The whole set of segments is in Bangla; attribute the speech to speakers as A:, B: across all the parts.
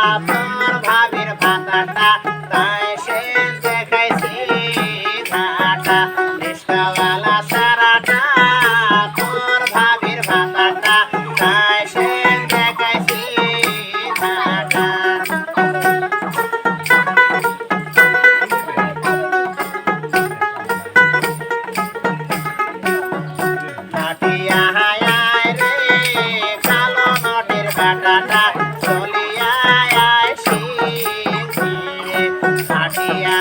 A: তোর ভাবির ভাতাটা তাই সে দেখাইছি ঘাটা রিস্কাওয়ালা সারাটা তোর ভাবির ভাতাটা তাই সে দেখাইছি ঘাটা হাটিয়া হায় রে কালো নটের কাটাটা চলিয়া আইসি হাটিয়া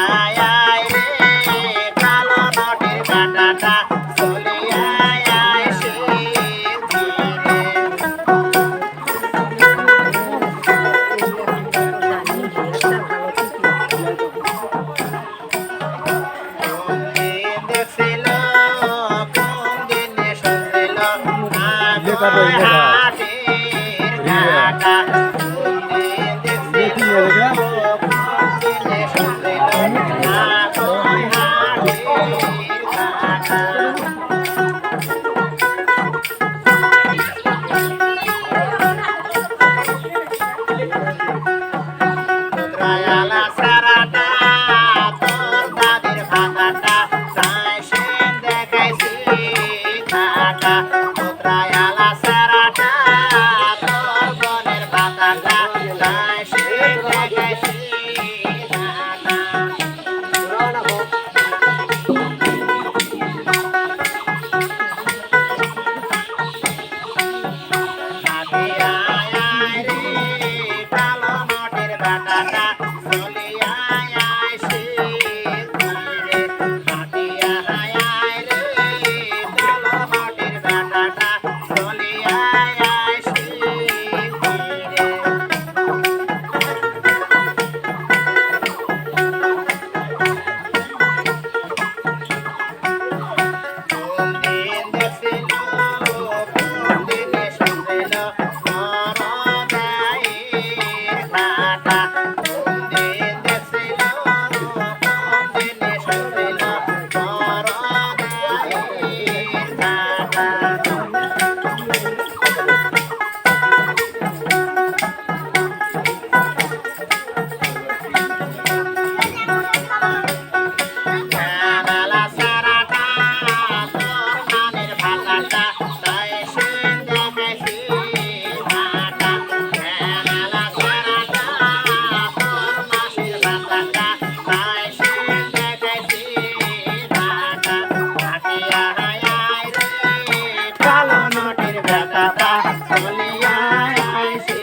A: আয় রে কালো নটের কাটাটা চলিয়া আইসি দেখছিল কোন দিনে শুনছিল হাটের ঘাটা দেখছিল কোন দিনে শুনছিল হাটের ঘাটা তোরায়ালা সারাটা তোর দাদির ভাতাটা তাই সে দেখাইছি ঘাটা তোরায়ালা সারাটা তোর বোনের ভাতাটা তাই সে দেখাইছি ঘাটা হাটিয়া আয় রে কালো নটের কাটাটা চলিয়া আইসি ঘুরে হাটিয়া আয় রে কালো নটের কাটাটা চলিয়া আইসি ঘুরে কোন দিন দেখছিল কোন দিনে শুনছিল মরদাইর ঘাটা কোন দিন দেখছিল কোন দিনে শুনছিল মরদাইর ঘাটা জানালা সারাটা তোর নানের ভাতাটা তাই সে দেখাইছি ঘাটা জানালা সারাটা তোর মাসির ভাতাটা তাই সে দেখাইছি ঘাটা হাটিয়া আয় রে কালো নটের ভাতাটা চলিয়া আইসি